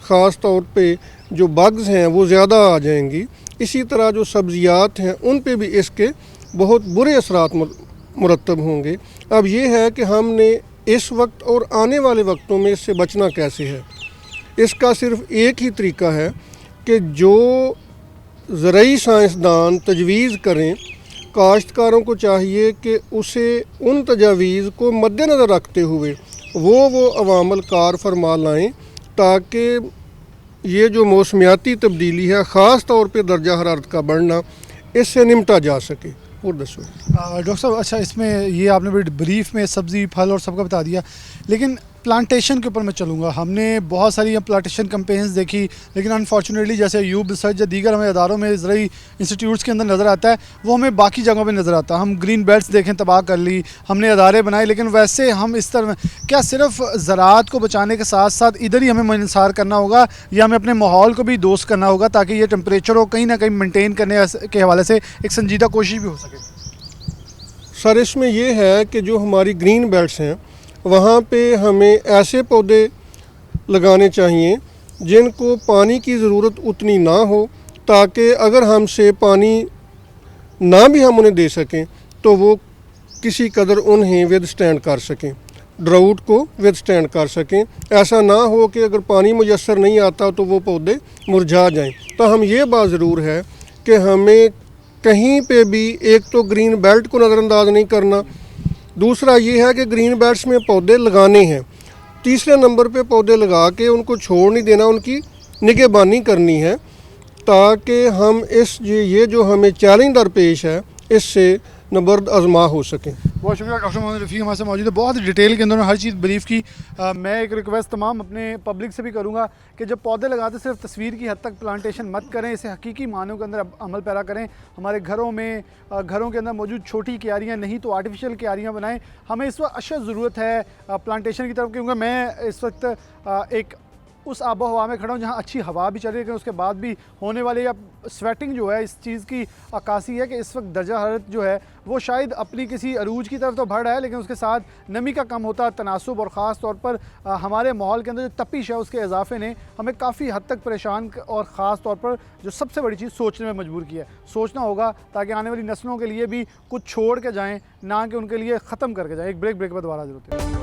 ख़ास तौर पे जो बग्स हैं वो ज़्यादा आ जाएंगी। इसी तरह जो सब्ज़ियात हैं उन पे भी इसके बहुत बुरे असरात मुरतब होंगे। अब ये है कि हमने इस वक्त और आने वाले वक्तों में इससे बचना कैसे है। इसका सिर्फ एक ही तरीका है कि जो ज़रई साइंसदान तजवीज़ करें, काश्तकारों को चाहिए कि उसे उन तजावीज़ को मद्देनज़र रखते हुए वो अवामल कार फरमा लाएँ, ताकि ये जो मौसमियाती तब्दीली है, ख़ास तौर पे दर्जा हरारत का बढ़ना, इससे निमटा जा सके। और दसो डॉक्टर साहब, अच्छा इसमें ये आपने बड़ी ब्रीफ में सब्ज़ी फल और सबका बता दिया, लेकिन प्लांटेशन के ऊपर मैं चलूँगा। हमने बहुत सारी प्लांटेशन कैंपेन्स देखी, लेकिन अनफॉर्चुनेटली जैसे यूब रिसर्च या दीगर हमें अदारों में ज़रूरी इंस्टीट्यूट्स के अंदर नज़र आता है, वो हमें बाकी जगहों पे नज़र आता है। हम ग्रीन बेल्ट्स देखें, तबाह कर ली, हमने अदारे बनाए, लेकिन वैसे हम इस तरह क्या सिर्फ ज़राअत को बचाने के साथ साथ इधर ही हमें इंसार करना होगा, या हमें अपने माहौल को भी दोस्त करना होगा, ताकि ये टेम्परेचर को कहीं ना कहीं मेनटेन करने के हवाले से एक संजीदा कोशिश भी हो सके? सर, इसमें यह है कि जो हमारी ग्रीन बेल्ट्स हैं वहाँ पे हमें ऐसे पौधे लगाने चाहिए जिनको पानी की ज़रूरत उतनी ना हो, ताकि अगर हमसे पानी ना भी हम उन्हें दे सकें तो वो किसी कदर उन्हें विदस्टैंड कर सकें, ड्राउट को विदस्टैंड कर सकें। ऐसा ना हो कि अगर पानी मुयस्सर नहीं आता तो वो पौधे मुरझा जाएं। तो हम ये बात ज़रूर है कि हमें कहीं पे भी एक तो ग्रीन बेल्ट को नज़रअंदाज नहीं करना, दूसरा ये है कि ग्रीन बेल्ट्स में पौधे लगाने हैं, तीसरे नंबर पे पौधे लगा के उनको छोड़ नहीं देना, उनकी निगहबानी करनी है, ताकि हम ये जो हमें चैलेंज दरपेश है इससे नबर्द आजमा हो सकें। बहुत शुक्रिया डॉक्टर मोहम्मद रफ़ी हमारे साथ मौजूद है। बहुत डिटेल के अंदर हर चीज़ ब्रीफ की। मैं एक रिक्वेस्ट तमाम अपने पब्लिक से भी करूँगा कि जब पौधे लगाते सिर्फ तस्वीर की हद तक प्लांटेशन मत करें, इसे हकीकी मानों के अंदर अमल पैरा करें। हमारे घरों में घरों के अंदर मौजूद छोटी क्यारियाँ नहीं तो आर्टिफिशियल क्यारियाँ बनाएं। हमें इस वक्त अशद ज़रूरत है प्लांटेशन की तरफ, क्योंकि मैं इस वक्त एक उस आबो हवा में खड़ा हूँ जहाँ अच्छी हवा भी चल रही है, लेकिन उसके बाद भी होने वाली या स्वेटिंग जो है इस चीज़ की अक्कासी है कि इस वक्त दर्जा हरारत जो है वो शायद अपनी किसी अरूज की तरफ तो बढ़ रहा है, लेकिन उसके साथ नमी का कम होता तनासुब और ख़ास तौर पर हमारे माहौल के अंदर जो तपिश है उसके इजाफे ने हमें काफ़ी हद तक परेशान और ख़ास तौर पर जो सबसे बड़ी चीज़ सोचने में मजबूर किया है। सोचना होगा ताकि आने वाली नस्लों के लिए भी कुछ छोड़ के जाएँ, ना कि उनके लिए ख़त्म करके जाएँ। एक ब्रेक पर दोबारा ज़रूरत है।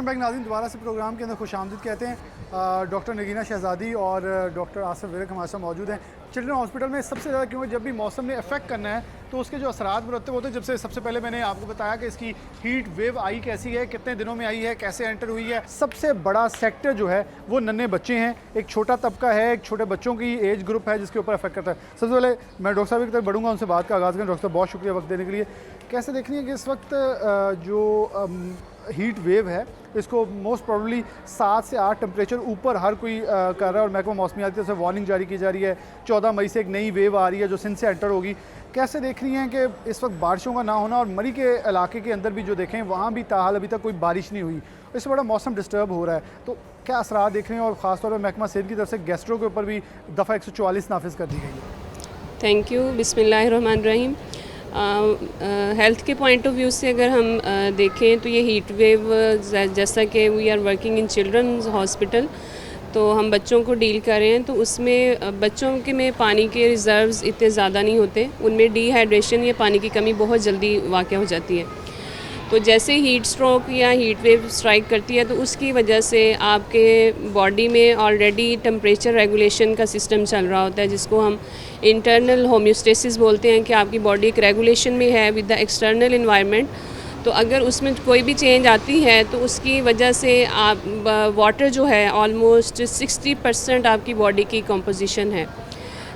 वेलकम बैक नाज़रीन, दोबारा से प्रोग्राम के अंदर खुशामदीद कहते हैं। डॉक्टर नगीना शहज़ादी और डॉक्टर आसिफ विरक हमारे साथ मौजूद हैं चिल्ड्रन हॉस्पिटल में। सबसे ज़्यादा क्योंकि जब भी मौसम ने इफेक्ट करना है तो उसके जो असरात मुरतब होते हैं, जब से सबसे पहले मैंने आपको बताया कि इसकी हीट वेव आई कैसी है, कितने दिनों में आई है, कैसे एंटर हुई है। सबसे बड़ा सेक्टर जो है वो नन्हे बच्चे हैं, एक छोटा तबका है, एक छोटे बच्चों की एज ग्रुप है जिसके ऊपर इफेक्ट करता है। सबसे पहले मैं डॉक्टर साहब की तरफ बढ़ूँगा, उनसे बात का आगाज़ करें। डॉक्टर साहब बहुत शुक्रिया वक्त देने के लिए। कैसे देख रही है कि इस वक्त जो हीट वेव है इसको मोस्ट प्रॉब्ली 7 से 8 टेम्परेचर ऊपर हर कोई कर रहा है और महकमा मौसमियात की तरफ से वार्निंग जारी की जा रही है। 14 मई से एक नई वेव आ रही है जो सिंध से एंटर होगी। कैसे देख रही हैं कि इस वक्त बारिशों का ना होना और मरी के इलाके के अंदर भी जो देखें वहाँ भी ताहाल अभी तक कोई बारिश नहीं हुई, इससे बड़ा मौसम डिस्टर्ब हो रहा है, तो क्या असरात देख रहे हैं? और ख़ासतौर पर महकमा सेहत की तरफ से गैस्ट्रो के ऊपर भी दफ़ा 144 नाफिज कर दी गई है। Thank you. बिस्मिल्लाहिर्रहमानिर्रहीम। हेल्थ के पॉइंट ऑफ व्यू से अगर हम देखें तो ये हीट वेव, जैसा कि we are working in children's hospital, तो हम बच्चों को डील कर रहे हैं, तो उसमें बच्चों के में पानी के रिज़र्व्स इतने ज़्यादा नहीं होते, उनमें डिहाइड्रेशन या पानी की कमी बहुत जल्दी वाक़ हो जाती है। तो जैसे हीट स्ट्रोक या हीट वेव स्ट्राइक करती है तो उसकी वजह से आपके बॉडी में ऑलरेडी टेम्परेचर रेगुलेशन का सिस्टम चल रहा होता है, जिसको हम इंटरनल होम्योस्टेसिस बोलते हैं, कि आपकी बॉडी एक रेगुलेशन में है विद द एक्सटर्नल इन्वायरमेंट। तो अगर उसमें कोई भी चेंज आती है तो उसकी वजह से आप वाटर जो है ऑलमोस्ट 60% आपकी बॉडी की कंपोजिशन है।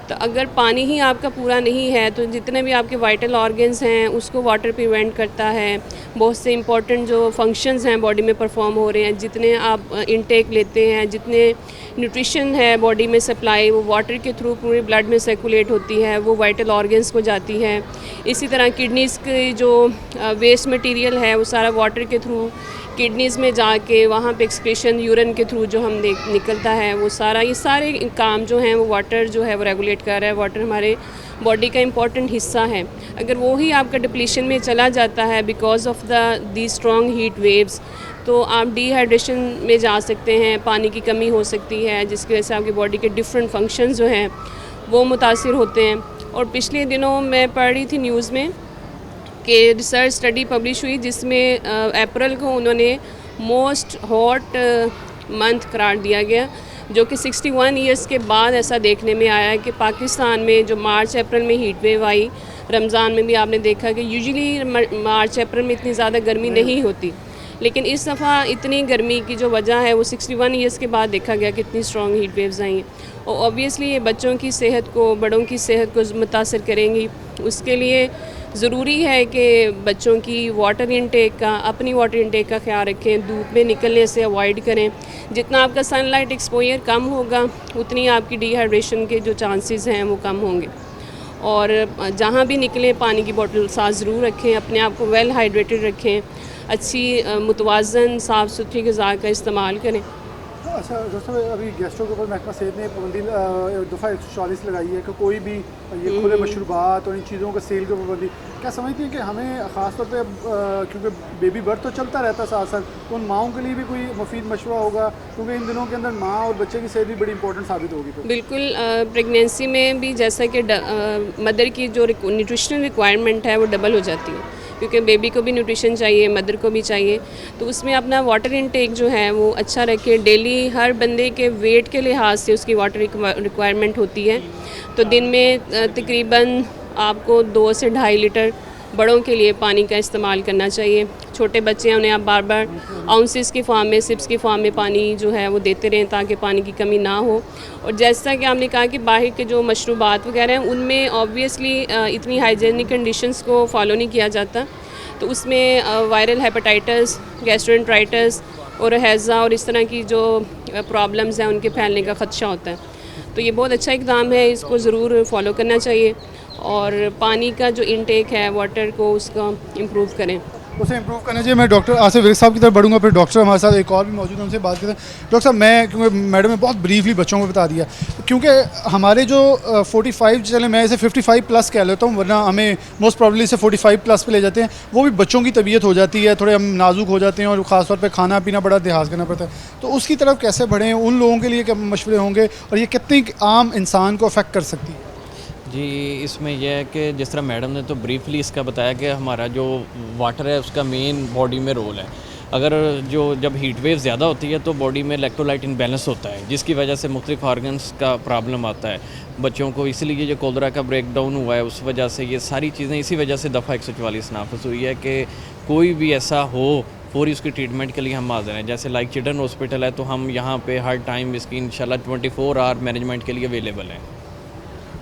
तो अगर पानी ही आपका पूरा नहीं है तो जितने भी आपके वाइटल ऑर्गन्स हैं उसको वाटर प्रिवेंट करता है। बहुत से इंपॉर्टेंट जो फंक्शंस हैं बॉडी में परफॉर्म हो रहे हैं, जितने आप इनटेक लेते हैं, जितने न्यूट्रिशन है बॉडी में सप्लाई, वो वाटर के थ्रू पूरे ब्लड में सर्कुलेट होती है, वो वाइटल ऑर्गन्स को जाती है। इसी तरह किडनीज़ की जो वेस्ट मटेरियल है वो सारा वाटर के थ्रू किडनीज़ में जाके वहाँ पे एक्सक्रीशन यूरिन के थ्रू जो हम निकलता है वो सारा, ये सारे काम जो हैं वो वाटर जो है वो रेगुलेट कर रहा है। वाटर हमारे बॉडी का इम्पॉर्टेंट हिस्सा है। अगर वो ही आपका डिप्लीशन में चला जाता है because of the strong heat waves, तो आप डिहाइड्रेशन में जा सकते हैं, पानी की कमी हो सकती है, जिसकी वजह से आपकी बॉडी के डिफरेंट फंक्शंस जो हैं वो मुतासिर होते हैं। और पिछले दिनों मैं पढ़ रही थी न्यूज़ में कि रिसर्च स्टडी पब्लिश हुई जिसमें अप्रैल को उन्होंने मोस्ट हॉट मंथ करार दिया गया, जो कि 61 ईयर्स के बाद ऐसा देखने में आया है कि पाकिस्तान में जो मार्च अप्रैल में हीट वेव आई, रमज़ान में भी आपने देखा कि यूजुअली मार्च अप्रैल में इतनी ज़्यादा गर्मी नहीं होती, लेकिन इस दफ़ा इतनी गर्मी की जो वजह है वो 61 ईयर्स के बाद देखा गया कि इतनी स्ट्रॉन्ग हीट वेव्स आई हैं। और ऑब्वियसली ये बच्चों की सेहत को, बड़ों की सेहत को मुतासर करेंगी। उसके लिए ज़रूरी है कि बच्चों की वाटर इंटेक का, अपनी वाटर इंटेक का ख्याल रखें, धूप में निकलने से अवॉइड करें। जितना आपका सनलाइट एक्सपोजर कम होगा उतनी आपकी डिहाइड्रेशन के जो चांसेस हैं वो कम होंगे। और जहाँ भी निकलें पानी की बोतल साथ ज़रूर रखें, अपने आप को वेल हाइड्रेटेड रखें, अच्छी मुतवाज़न साफ़ सुथरी ग़िज़ा का इस्तेमाल करें। अच्छा डॉक्टर साहब, अभी गेस्टों के ऊपर महकमा सेहत ने पाबंदी दफ़ा 144 लगाई है कि कोई भी ये खुले मशरूबात और इन चीज़ों के सेल के ऊपर पाबंदी, क्या समझती हैं कि हमें ख़ास तौर पे अब क्योंकि बेबी बर्थ तो चलता रहता है साथ साथ, तो उन माओं के लिए भी कोई मुफीद मशवरा होगा, क्योंकि इन दिनों के अंदर माँ और बच्चे की सेहत भी बड़ी इंपॉर्टेंट साबित होगी? तो बिल्कुल, प्रेगनेंसी में भी जैसा कि मदर की जो न्यूट्रिशनल रिक्वायरमेंट है वो डबल हो जाती है, क्योंकि बेबी को भी न्यूट्रिशन चाहिए, मदर को भी चाहिए। तो उसमें अपना वाटर इनटेक जो है वो अच्छा रखें। डेली हर बंदे के वेट के लिहाज से उसकी वाटर रिक्वायरमेंट होती है, तो दिन में तकरीबन आपको 2 से 2.5 लीटर बड़ों के लिए पानी का इस्तेमाल करना चाहिए। छोटे बच्चे हैं उन्हें आप बार बार आउंसेस की फॉर्म में, सिप्स की फॉर्म में पानी जो है वो देते रहें ताकि पानी की कमी ना हो। और जैसा कि आपने कहा कि बाहर के जो मशरूबात वगैरह हैं उनमें ऑब्वियसली इतनी हाइजीनिक कंडीशंस को फॉलो नहीं किया जाता, तो उसमें वायरल हेपेटाइटिस, गैस्ट्रोएंटेराइटिस और हैज़ा और इस तरह की जो प्रॉब्लम्स हैं उनके फैलने का ख़दशा होता है। तो ये बहुत अच्छा इक़दाम है, इसको ज़रूर फॉलो करना चाहिए और पानी का जो इनटेक है वाटर को उसका इम्प्रूव करें, उसे इम्प्रूव करना चाहिए। मैं डॉक्टर आसिफ विरक साहब की तरफ बढ़ूंगा, फिर डॉक्टर हमारे साथ एक और भी मौजूद हैं, उनसे बात करते हैं। डॉक्टर साहब, मैं क्योंकि मैडम ने बहुत ब्रीफली बच्चों को बता दिया, क्योंकि हमारे जो 45 चले, मैं इसे 55 प्लस कह लेता हूँ, वरना हमें मोस्ट प्रॉब्ली से 45 प्लस पे ले जाते हैं, वो भी बच्चों की तबीयत हो जाती है, थोड़े हम नाजुक हो जाते हैं और ख़ासतौर पर खाना पीना बड़ा लिहाज करना पड़ता है। तो उसकी तरफ कैसे बढ़ें, उन लोगों के लिए क्या मशवरे होंगे और ये कितनी आम इंसान को अफेक्ट कर सकती है? जी, इसमें यह है कि जिस तरह मैडम ने तो ब्रीफली इसका बताया कि हमारा जो वाटर है उसका मेन बॉडी में रोल है। अगर जब हीट वेव ज़्यादा होती है तो बॉडी में इलेक्ट्रोलाइट इम्बैलेंस होता है, जिसकी वजह से मुख्तलिफ ऑर्गन्स का प्रॉब्लम आता है बच्चों को। इसलिए जो कोलरा का ब्रेक डाउन हुआ है उस वजह से ये सारी चीज़ें, इसी वजह से दफ़ा 144 नाफिज हुई है कि कोई भी ऐसा हो फौरी उसकी ट्रीटमेंट के लिए हम हाज़िर हैं। जैसे लाइक चिल्ड्रन हॉस्पिटल है तो हम यहाँ पे हर टाइम इसकी इंशाल्लाह 24 आवर मैनेजमेंट के लिए अवेलेबल हैं।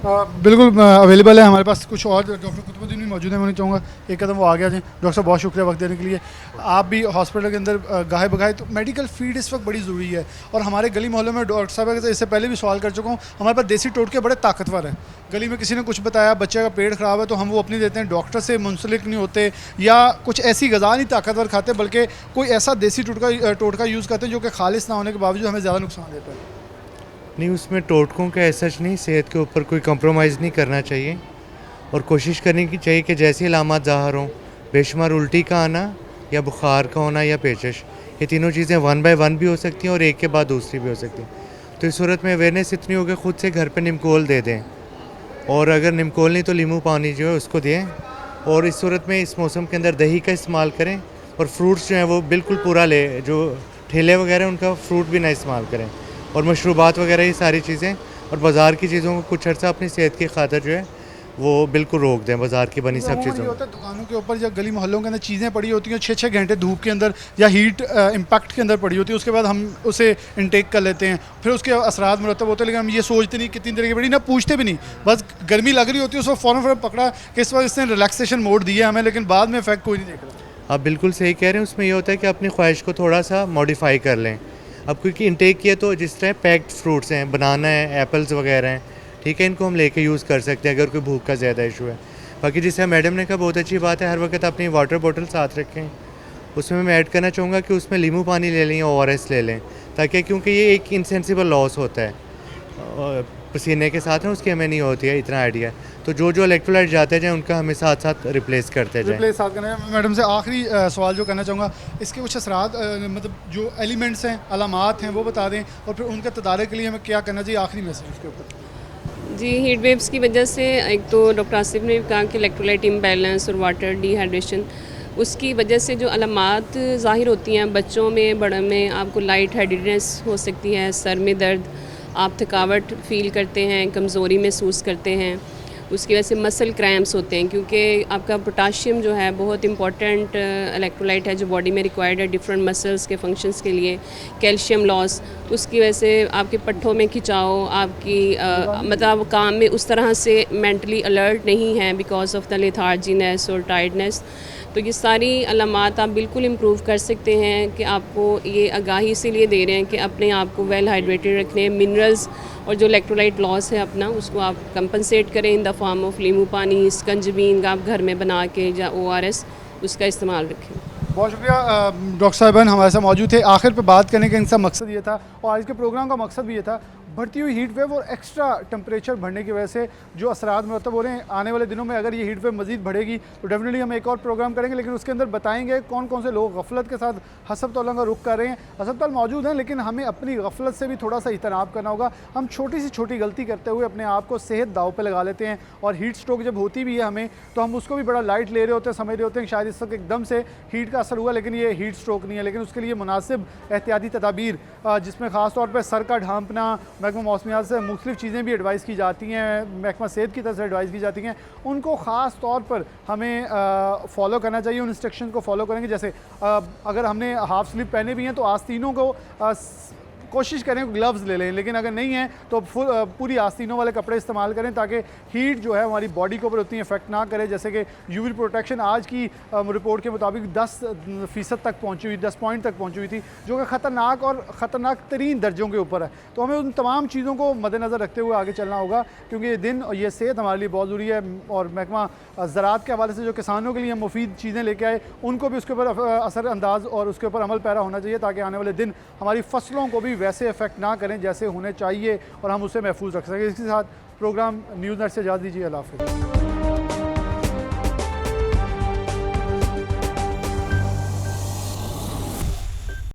बिल्कुल अवेलेबल है हमारे पास। कुछ और डॉक्टर कुतुबुद्दीन भी मौजूद है, मैं उन्हें चाहूँगा एक कदम वो आ गया जी। डॉक्टर साहब बहुत शुक्रिया वक्त देने के लिए। आप भी हॉस्पिटल के अंदर गाहे बगाए, तो मेडिकल फीड इस वक्त बड़ी ज़रूरी है। और हमारे गली मोहल्लों में डॉक्टर साहब इससे पहले भी सवाल कर चुका हूँ, हमारे पास देसी टोटके बड़े ताकतवर हैं। गली में किसी ने कुछ बताया, बच्चे का पेट ख़राब है, तो हम वो अपनी देते हैं, डॉक्टर से मुंसलिक नहीं होते या कुछ ऐसी गज़ा नहीं ताकतवर खाते, बल्कि कोई ऐसा देसी टोटका यूज़ करते हैं जो कि खालिश ना होने के बावजूद हमें ज़्यादा नुकसान देता है। नहीं, उसमें टोटकों का ऐसा नहीं, सेहत के ऊपर कोई कंप्रोमाइज़ नहीं करना चाहिए और कोशिश करनी की चाहिए कि जैसे अलामात ज़ाहिर हों, बेशुमार उल्टी का आना या बुखार का होना या पेचश, ये तीनों चीज़ें 1 बाय 1 भी हो सकती हैं और एक के बाद दूसरी भी हो सकती हैं। तो इस सूरत में अवेयरनेस इतनी हो कि ख़ुद से घर पे निमकोल दे दें, और अगर निमकोल नहीं तो लीमू पानी जो है उसको दें। और इस सूरत में इस मौसम के अंदर दही का इस्तेमाल करें, और फ्रूट्स जो हैं वो बिल्कुल पूरा ले, जो ठेले वगैरह उनका फ्रूट भी ना इस्तेमाल करें, और मशरूबात वगैरह ये सारी चीज़ें और बाज़ार की चीज़ों को कुछ अर्सा अपनी सेहत की खातिर जो है वो बिल्कुल रोक दें, बाज़ार की बनी सब चीज़ों को। दुकानों के ऊपर या गली मोहल्लों के अंदर चीज़ें पड़ी होती हैं 6-6 घंटे धूप के अंदर या हीट इम्पैक्ट के अंदर पड़ी होती है, उसके बाद हम उसे इनटेक कर लेते हैं, फिर उसके असरात मुरतब होते हैं, लेकिन हम ये सोचते नहीं कितनी देर की पड़ी, ना पूछते भी नहीं, बस गर्मी लग रही होती है उसको फ़ौरन पकड़ा कि इस वक्त इसने रिलैक्सेशन मोड दिया हमें, लेकिन बाद में इफेक्ट कोई नहीं देख रहा। आप बिल्कुल सही कह रहे हैं। उसमें ये होता है कि अपनी ख्वाहिश को थोड़ा सा मॉडिफाई कर लें। अब क्योंकि इंटेक किया तो जिस तरह पैक्ड फ्रूट्स हैं, बनाना है, एप्पल्स वगैरह हैं, ठीक है, इनको हम लेके यूज़ कर सकते हैं अगर कोई भूख का ज़्यादा इशू है। बाकी जिससे मैडम ने कहा बहुत अच्छी बात है, हर वक्त अपनी वाटर बोतल साथ रखें। उसमें मैं ऐड करना चाहूँगा कि उसमें लीमू पानी ले लें या ORS ले लें, ताकि क्योंकि ये एक इनसेंसिबल लॉस होता है पसीने के साथ ना, उसकी हमें नहीं होती है इतना आइडिया। तो जो इलेक्ट्रोलाइट जाते जाएँ उनका हमें साथ साथ रिप्लेस करते जाएँ। रिप्लेस साथ करना है। मैडम से आखिरी सवाल जो करना चाहूँगा, इसके कुछ असरात मतलब जो एलिमेंट्स हैं, अलामात हैं, वो बता दें, और फिर उनके तदारे के लिए हमें क्या करना चाहिए, आखिरी मैसेज उसके ऊपर। जी, हीट वेव्स की वजह से एक तो डॉक्टर आसिफ ने कहा कि इलेक्ट्रोलाइट इम्बैलेंस और वाटर डिहाइड्रेशन, उसकी वजह से जो अलामात ज़ाहिर होती हैं बच्चों में, बड़ों में, आपको लाइट हेडेडनेस हो सकती है, सर में दर्द, आप थकावट फ़ील करते हैं, कमज़ोरी महसूस करते हैं, उसकी वजह से मसल क्रैम्प्स होते हैं, क्योंकि आपका पोटाशियम जो है बहुत इंपॉर्टेंट इलेक्ट्रोलाइट है जो बॉडी में रिक्वायर्ड है डिफरेंट मसल्स के फंक्शंस के लिए। कैल्शियम लॉस, उसकी वजह से आपके पट्ठों में खिंचाव, आपकी मतलब काम में उस तरह से मेंटली अलर्ट नहीं है बिकॉज ऑफ द लेथार्जीनेस और टायर्डनेस। तो ये सारी अलामात आप बिल्कुल इम्प्रूव कर सकते हैं कि आपको ये आगाही इसीलिए दे रहे हैं कि अपने आप को वेल हाइड्रेटेड रखने, मिनरल्स और जो इलेक्ट्रोलाइट लॉस है अपना, उसको आप कंपनसेट करें इन द फॉर्म ऑफ लीमू पानी, स्कंजबीन आप घर में बना के, या ORS उसका इस्तेमाल रखें। बहुत शुक्रिया डॉक्टर साहिबान हमारे साथ मौजूद थे। आखिर पे बात करने का इनका मकसद ये था, और आज के प्रोग्राम का मकसद भी ये था, बढ़ती हुई हीट वेव और एक्स्ट्रा टेम्परेचर बढ़ने की वजह से जो असरात मुरतब हो रहे हैं, आने वाले दिनों में अगर ये हीट वेव मज़ीद बढ़ेगी तो डेफिनेटली हम एक और प्रोग्राम करेंगे, लेकिन उसके अंदर बताएंगे कौन कौन से लोग गफलत के साथ हस्पतालों का रुख कर रहे हैं। अस्पताल मौजूद हैं, लेकिन हमें अपनी गफलत से भी थोड़ा सा इजतनाब करना होगा। हम छोटी से छोटी गलती करते हुए अपने आप को सेहत दाव पर लगा लेते हैं, और हीट स्ट्रोक जब होती भी है हमें, तो हम उसको भी बड़ा लाइट ले रहे होते हैं, समझ रहे होते हैं कि शायद इस वक्त एकदम से हीट का असर हुआ, लेकिन ये हीट स्ट्रोक नहीं है। लेकिन उसके लिए मुनासिब एहतियाती तदाबीर, जिसमें ख़ास तौर पर सर का ढांपना, महकमा मौसमियात से मुख्तलिफ चीज़ें भी एडवाइस की जाती हैं, महकमा सेहत की तरफ से एडवाइस की जाती हैं, उनको ख़ास तौर पर हमें फॉलो करना चाहिए। उन इंस्ट्रक्शन को फॉलो करेंगे, जैसे अगर हमने हाफ स्लीव पहने भी हैं तो आस्तीनों को कोशिश करें ग्लव्स ले लें, लेकिन अगर नहीं है तो पूरी आस्तीनों वाले कपड़े इस्तेमाल करें, ताकि हीट जो है हमारी बॉडी के ऊपर उतनी इफेक्ट ना करे। जैसे कि यूवी प्रोटेक्शन आज की रिपोर्ट के मुताबिक 10% तक पहुंची हुई, 10 पॉइंट तक पहुंची हुई थी, जो कि ख़तरनाक और ख़तरनाक तरीन दर्जों के ऊपर है। तो हमें उन तमाम चीज़ों को मद्देनज़र रखते हुए आगे चलना होगा, क्योंकि ये दिन और ये सेहत हमारे लिए बहुत ज़रूरी है। और महकमा ज़राअत के हवाले से जो किसानों के लिए मुफीद चीज़ें लेके आए, उनको भी उसके ऊपर असरअंदाज और उसके ऊपर अमल पैरा होना चाहिए, ताकि आने वाले दिन हमारी फसलों को भी वैसे इफेक्ट ना करें जैसे होने चाहिए, और हम उसे महफूज रख सकें। इसके साथ प्रोग्राम न्यूज़ नेट से इजाज़त दीजिए। अल्लाह हाफ़िज़।